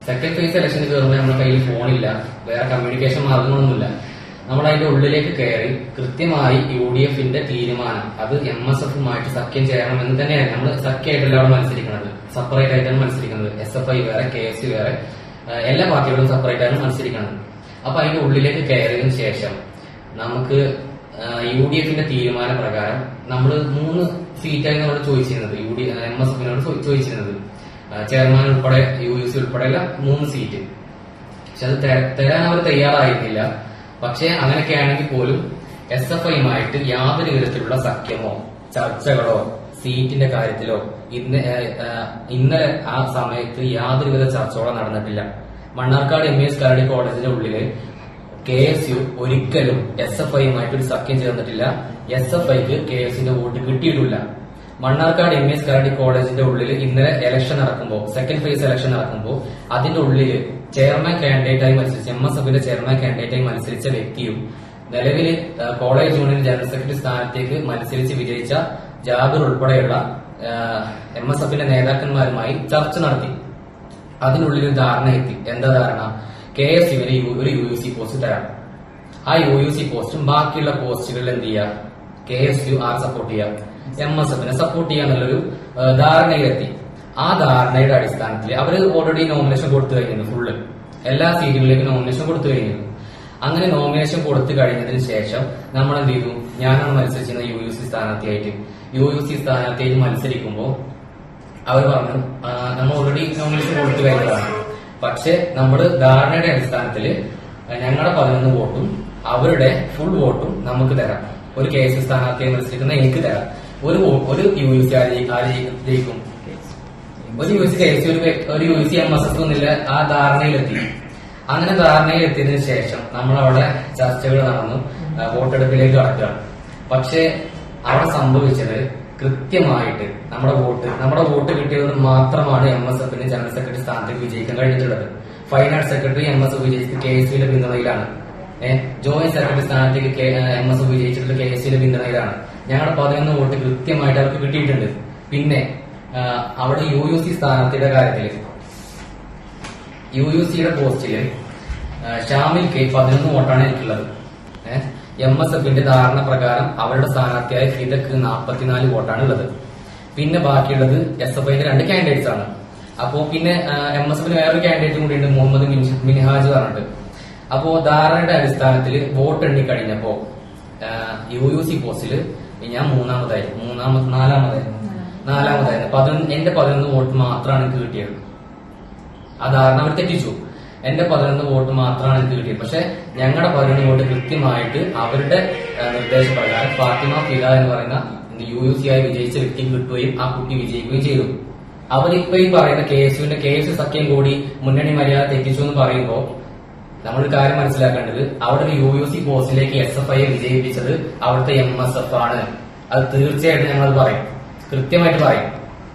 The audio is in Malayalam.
സെക്കൻഡ് ഫേസ് ഇലക്ഷന് കയറുമ്പോൾ നമ്മുടെ കയ്യിൽ ഫോണില്ല, വേറെ കമ്മ്യൂണിക്കേഷൻ മാർഗങ്ങളൊന്നുമില്ല. നമ്മൾ അതിന്റെ ഉള്ളിലേക്ക് കയറി കൃത്യമായി UDFന്റെ തീരുമാനം അത് MSFുമായിട്ട് സഖ്യം ചെയ്യണമെന്ന് തന്നെയാണ്. നമ്മൾ സഖ്യമായിട്ടല്ല അവിടെ മത്സരിക്കുന്നത്, സെപ്പറേറ്റ് ആയിട്ടാണ് മത്സരിക്കുന്നത്. SFI വേറെ, KSU വേറെ, എല്ലാ പാർട്ടികളും സെപ്പറേറ്റ് ആണ് മത്സരിക്കുന്നത്. അപ്പൊ അതിന്റെ ഉള്ളിലേക്ക് കയറിയതിനു ശേഷം നമുക്ക് UDFന്റെ തീരുമാന പ്രകാരം നമ്മൾ 3 സീറ്റായി നമ്മൾ ചോദിച്ചിരുന്നത്, MSFിനോട് ചോദിച്ചിരുന്നത്. ചെയർമാൻ ഉൾപ്പെടെ UUC ഉൾപ്പെടെയുള്ള 3 സീറ്റ്. പക്ഷെ അത് തരാൻ അവർ തയ്യാറായിരുന്നില്ല. പക്ഷെ അങ്ങനെയൊക്കെ ആണെങ്കിൽ പോലും SFIയുമായിട്ട് യാതൊരു വിധത്തിലുള്ള സഖ്യമോ ചർച്ചകളോ സീറ്റിന്റെ കാര്യത്തിലോ ഇന്നലെ ആ സമയത്ത് യാതൊരുവിധ ചർച്ചകളോ നടന്നിട്ടില്ല. മണ്ണാർക്കാട് MES കരടി കോളേജിന്റെ ഉള്ളില് KSU ഒരിക്കലും SFIയുമായിട്ട് ഒരു സഖ്യം ചേർന്നിട്ടില്ല. SFIക്ക് KSUന്റെ വോട്ട് കിട്ടിയിട്ടില്ല. മണ്ണാർക്കാട് MES കരടി കോളേജിന്റെ ഉള്ളിൽ ഇന്നലെ ഇലക്ഷൻ നടക്കുമ്പോൾ, സെക്കൻഡ് ഫേസ് ഇലക്ഷൻ നടക്കുമ്പോൾ അതിന്റെ ഉള്ളിൽ ചെയർമാൻ കാൻഡിഡേറ്റായി മത്സരിച്ച MSFന്റെ ചെയർമാൻ കാൻഡിഡേറ്റായി മത്സരിച്ച വ്യക്തിയും നിലവിൽ കോളേജ് യൂണിയൻ ജനറൽ സെക്രട്ടറി സ്ഥാനത്തേക്ക് മത്സരിച്ച് വിജയിച്ച ജാബിർ ഉൾപ്പെടെയുള്ള MSFന്റെ നേതാക്കന്മാരുമായി ചർച്ച നടത്തി. അതിനുള്ളിൽ ഒരു ധാരണ എത്തി. എന്താ ധാരണ? KSUവിന് ഒരു UUC പോസ്റ്റ് തരാം. ആ UUC പോസ്റ്റും ബാക്കിയുള്ള പോസ്റ്റുകളിൽ എന്ത് ചെയ്യുക? KSU സപ്പോർട്ട് ചെയ്യാം, MSFനെ സപ്പോർട്ട് ചെയ്യാന്നുള്ളൊരു ധാരണയിലെത്തി. ആ ധാരണയുടെ അടിസ്ഥാനത്തിൽ അവര് ഓൾറെഡി നോമിനേഷൻ കൊടുത്തു കഴിഞ്ഞു. ഫുള്ള് എല്ലാ സീറ്റുകളിലേക്കും നോമിനേഷൻ കൊടുത്തു കഴിഞ്ഞു. അങ്ങനെ നോമിനേഷൻ കൊടുത്തു കഴിഞ്ഞതിന് ശേഷം നമ്മൾ എന്ത് ചെയ്തു? ഞാനാണ് മത്സരിച്ചിരുന്ന UUC സ്ഥാനാർത്ഥിയായിട്ട് മത്സരിക്കുമ്പോൾ അവർ പറഞ്ഞു നമ്മൾ ഓൾറെഡി നോമിനേഷൻ കൊടുത്തു കഴിഞ്ഞതാണ്. പക്ഷെ നമ്മൾ ധാരണയുടെ അടിസ്ഥാനത്തിൽ ഞങ്ങളുടെ 11 വോട്ടും അവരുടെ ഫുൾ വോട്ടും നമുക്ക് തരാം. ഒരു KSU സ്ഥാനാർത്ഥിയായി മത്സരിക്കുന്ന എനിക്ക് തരാം. ഒരു UUC ജയിക്കും, ഒരു UUC KSU, ഒരു UUC MSF എന്നില്ല. ആ ധാരണയിലെത്തി. അങ്ങനെ ധാരണയിലെത്തിയതിനു ശേഷം നമ്മൾ അവിടെ ചർച്ചകൾ നടന്നു, വോട്ടെടുപ്പിലേക്ക് കടക്കുകയാണ്. പക്ഷെ അവിടെ സംഭവിച്ചത് കൃത്യമായിട്ട് നമ്മുടെ വോട്ട് കിട്ടിയത് മാത്രമാണ് MSFന് ജനറൽ സെക്രട്ടറി സ്ഥാനത്തേക്ക് വിജയിക്കാൻ കഴിഞ്ഞിട്ടുള്ളത്. ഫൈനാൻസ് സെക്രട്ടറി MSF വിജയിച്ചത് KSUവിന്റെ പിന്തുണയിലാണ്. ജോയിന്റ് സെക്രട്ടറി സ്ഥാനത്തേക്ക് MSF വിജയിച്ചിട്ടുള്ളത് KSUവിന്റെ പിന്തുണയിലാണ്. ഞങ്ങളുടെ 11 വോട്ട് കൃത്യമായിട്ട് അവർക്ക് കിട്ടിയിട്ടുണ്ട്. പിന്നെ അവിടെ UUC സ്ഥാനാർത്ഥിയുടെ കാര്യത്തിൽ UUCയുടെ പോസ്റ്റില് ഷാമിൽ K 11 വോട്ടാണ് എനിക്കുള്ളത്. MSFന്റെ ധാരണ പ്രകാരം അവരുടെ സ്ഥാനാർത്ഥിയായ ഫിദക്ക് 44 വോട്ടാണ് ഉള്ളത്. പിന്നെ ബാക്കിയുള്ളത് SFIന്റെ 2 കാൻഡിഡേറ്റ്സ് ആണ്. അപ്പോ പിന്നെ MSFന് വേറൊരു കാൻഡിഡേറ്റും കൂടി ഉണ്ട്, മുഹമ്മദ് മിൻഹാജ് പറഞ്ഞിട്ട്. അപ്പോ ധാരണയുടെ അടിസ്ഥാനത്തിൽ വോട്ട് എണ്ണി കഴിഞ്ഞപ്പോ UUC പോസ്റ്റില് ഞാൻ നാലാമതായിരുന്നു. എന്റെ 11 വോട്ട് മാത്രമാണ് എനിക്ക് കിട്ടിയത്. ആ ധാരണ അവർ തെറ്റിച്ചു. എന്റെ 11 വോട്ട് മാത്രമാണ് എനിക്ക് കിട്ടിയത്. പക്ഷെ ഞങ്ങളുടെ 11 വോട്ട് കൃത്യമായിട്ട് അവരുടെ നിർദ്ദേശപ്രകാരം ഫാത്തിമ ഫിദ എന്ന് പറയുന്ന UUC ആയി വിജയിച്ച വ്യക്തിക്ക് കിട്ടുകയും ആ കുട്ടി വിജയിക്കുകയും ചെയ്തു. അവരിപ്പോ ഈ പറയുന്ന KSU സഖ്യം കൂടി മുന്നണി മര്യാദ തെറ്റിച്ചു എന്ന് പറയുമ്പോൾ നമ്മളൊരു കാര്യം മനസ്സിലാക്കേണ്ടത്, അവിടെ ഒരു UUC പോസ്റ്റിലേക്ക് SFIയെ വിജയിപ്പിച്ചത് അവിടുത്തെ MSF ആണ്. അത് തീർച്ചയായിട്ടും ഞങ്ങൾ പറയും, കൃത്യമായിട്ട് പറയും.